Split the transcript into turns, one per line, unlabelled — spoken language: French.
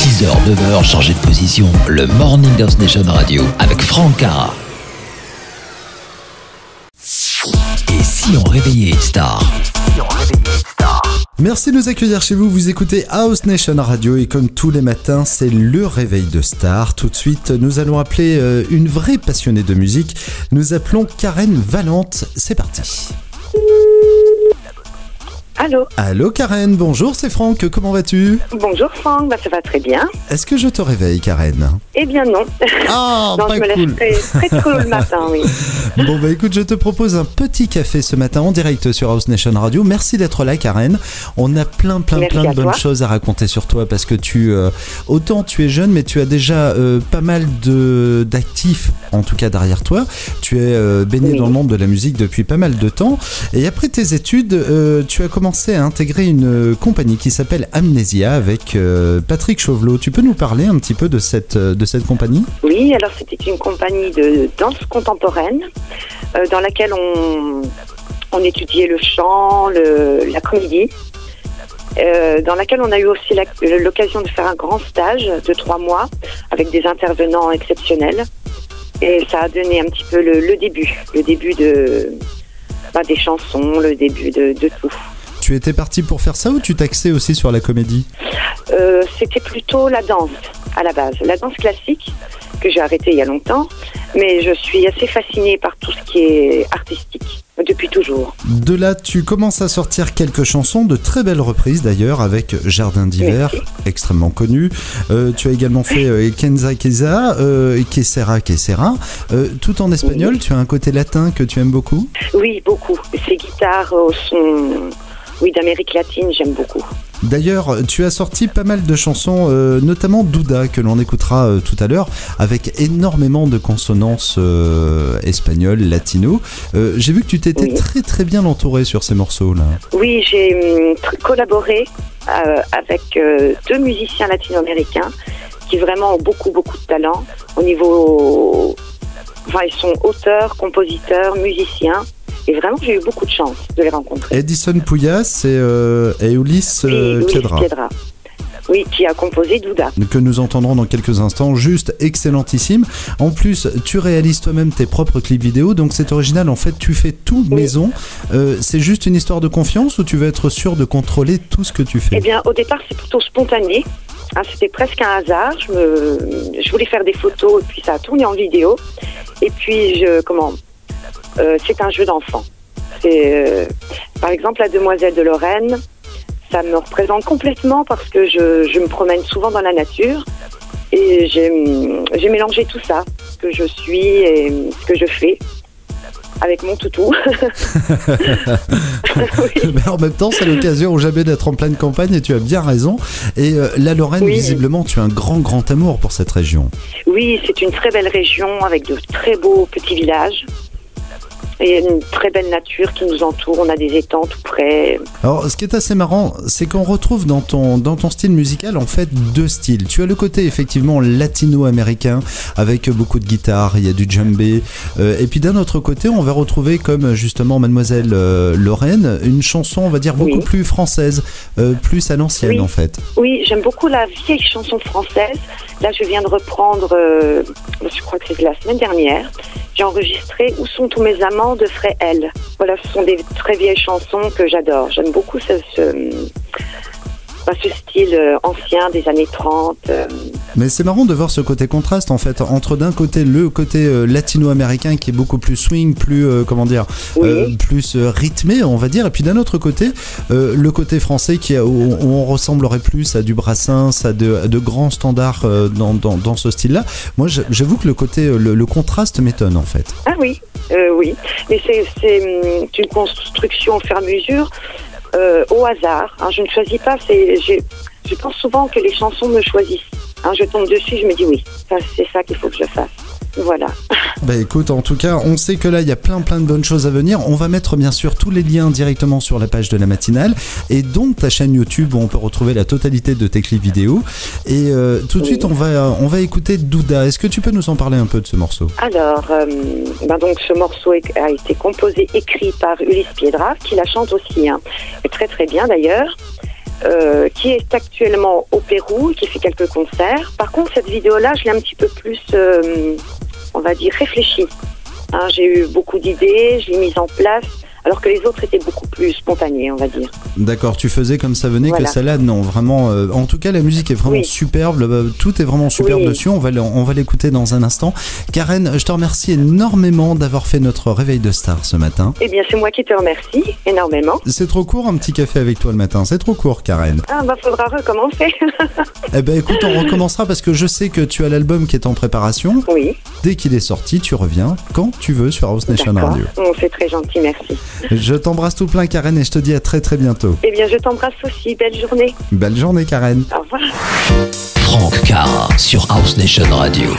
6h, 9h, changez de position. Le Morning Dance Nation Radio avec Franck Cara. Et si on réveillait une star?
Merci de nous accueillir chez vous. Vous écoutez House Nation Radio et comme tous les matins, c'est le réveil de star. Tout de suite, nous allons appeler une vraie passionnée de musique. Nous appelons Karen Valente. C'est parti.
Allô.
Allô Karen, bonjour, c'est Franck, comment vas-tu?
Bonjour Franck, ça va très bien.
Est-ce que je te réveille Karen?
Eh bien non.
Ah,
non,
pas
je me
cool.
lève très tôt le matin, oui.
Bon bah écoute, je te propose un petit café ce matin en direct sur House Nation Radio. Merci d'être là Karen. On a plein de bonnes choses à raconter sur toi parce que autant tu es jeune mais tu as déjà pas mal d'actifs en tout cas derrière toi. Tu es baigné dans le monde de la musique depuis pas mal de temps et après tes études, tu as commencé à intégrer une compagnie qui s'appelle Amnesia avec Patrick Chauvelot. Tu peux nous parler un petit peu de cette compagnie?
Oui, alors c'était une compagnie de danse contemporaine dans laquelle on étudiait le chant, la comédie, dans laquelle on a eu aussi l'occasion de faire un grand stage de 3 mois avec des intervenants exceptionnels. Et ça a donné un petit peu le début des chansons, le début de tout.
Tu étais parti pour faire ça ou tu t'axais aussi sur la comédie?
C'était plutôt la danse à la base, la danse classique que j'ai arrêtée il y a longtemps, mais je suis assez fascinée par tout ce qui est artistique depuis toujours.
De là, tu commences à sortir quelques chansons, de très belles reprises d'ailleurs, avec Jardin d'hiver, extrêmement connu. Tu as également fait Kenza Keza, Kesera Kesera, tout en espagnol. Oui. Tu as un côté latin que tu aimes beaucoup? Oui,
beaucoup. Ces guitares sont... Oui, d'Amérique latine, j'aime beaucoup.
D'ailleurs, tu as sorti pas mal de chansons, notamment Douda, que l'on écoutera tout à l'heure, avec énormément de consonances espagnoles, latino. J'ai vu que tu t'étais très bien entouré sur ces morceaux-là. Oui,
j'ai collaboré avec 2 musiciens latino-américains qui vraiment ont beaucoup de talent au niveau... Enfin, ils sont auteurs, compositeurs, musiciens. Et vraiment, j'ai eu beaucoup de chance de les rencontrer.
Edison Puyas et Ulysse Piedra.
Oui, qui a composé Douda.
Que nous entendrons dans quelques instants, juste excellentissime. En plus, tu réalises toi-même tes propres clips vidéo, donc c'est original. En fait, tu fais tout maison. C'est juste une histoire de confiance ou tu veux être sûr de contrôler tout ce que tu fais?
Eh bien, au départ, c'est plutôt spontané. C'était presque un hasard. Je voulais faire des photos et puis ça a tourné en vidéo. Et puis, c'est un jeu d'enfant. Par exemple, la Demoiselle de Lorraine, ça me représente complètement parce que je me promène souvent dans la nature et j'ai mélangé tout ça, ce que je suis et ce que je fais avec mon toutou.
Oui. Mais en même temps, c'est l'occasion ou jamais d'être en pleine campagne et tu as bien raison. Et la Lorraine, visiblement, tu as un grand amour pour cette région. Oui,
c'est une très belle région avec de très beaux petits villages. Et une très belle nature qui nous entoure, on a des étangs tout près.
Alors, ce qui est assez marrant, c'est qu'on retrouve dans ton style musical, en fait, 2 styles. Tu as le côté, effectivement, latino-américain, avec beaucoup de guitare, il y a du djembé. Et puis, d'un autre côté, on va retrouver, comme justement Mademoiselle Lorraine, une chanson, on va dire, beaucoup plus française, plus à l'ancienne, en fait.
Oui, j'aime beaucoup la vieille chanson française. Là, je viens de reprendre, je crois que c'est la semaine dernière, j'ai enregistré Où sont tous mes amants de Fréhel. Voilà, ce sont des très vieilles chansons que j'adore. J'aime beaucoup ce style ancien des années 30.
Mais c'est marrant de voir ce côté contraste en fait entre d'un côté le côté latino-américain qui est beaucoup plus swing, plus plus rythmé on va dire, et puis d'un autre côté le côté français où on ressemblerait plus à du Brassens, à de grands standards dans ce style-là. Moi j'avoue que le côté le contraste m'étonne en fait.
Ah oui, oui, mais c'est une construction au fur et à mesure. Au hasard, je ne choisis pas, je pense souvent que les chansons me choisissent. Je tombe dessus, je me dis oui, c'est ça qu'il faut que je fasse. Voilà.
Bah écoute, en tout cas, on sait que là, il y a plein de bonnes choses à venir. On va mettre bien sûr tous les liens directement sur la page de la matinale et donc ta chaîne YouTube où on peut retrouver la totalité de tes clips vidéo. Et tout de suite, on va écouter Douda. Est-ce que tu peux nous en parler un peu de ce morceau?
Alors, donc ce morceau a été composé, écrit par Ulysse Piedra, qui la chante aussi, très très bien d'ailleurs. qui est actuellement au Pérou, qui fait quelques concerts. Par contre, cette vidéo-là, je l'ai un petit peu plus, on va dire, réfléchie. Hein, j'ai eu beaucoup d'idées, je l'ai mise en place, alors que les autres étaient beaucoup plus spontanées, on va dire.
D'accord, tu faisais comme ça venait,
Voilà.
que ça là, non, vraiment. En tout cas, la musique est vraiment superbe, tout est vraiment superbe dessus. On va l'écouter dans un instant. Karen, je te remercie énormément d'avoir fait notre réveil de star ce matin.
Eh bien, c'est moi qui te remercie énormément.
C'est trop court, un petit café avec toi le matin. C'est trop court, Karen.
Ah, bah, faudra recommencer.
Eh ben, écoute, on recommencera parce que je sais que tu as l'album qui est en préparation.
Oui.
Dès qu'il est sorti, tu reviens quand tu veux sur House Nation Radio.
C'est très gentil, merci.
Je t'embrasse tout plein, Karen, et je te dis à très très bientôt.
Eh bien, je t'embrasse aussi. Belle journée.
Belle journée, Karen.
Au revoir.
Franck Cara sur House Nation Radio.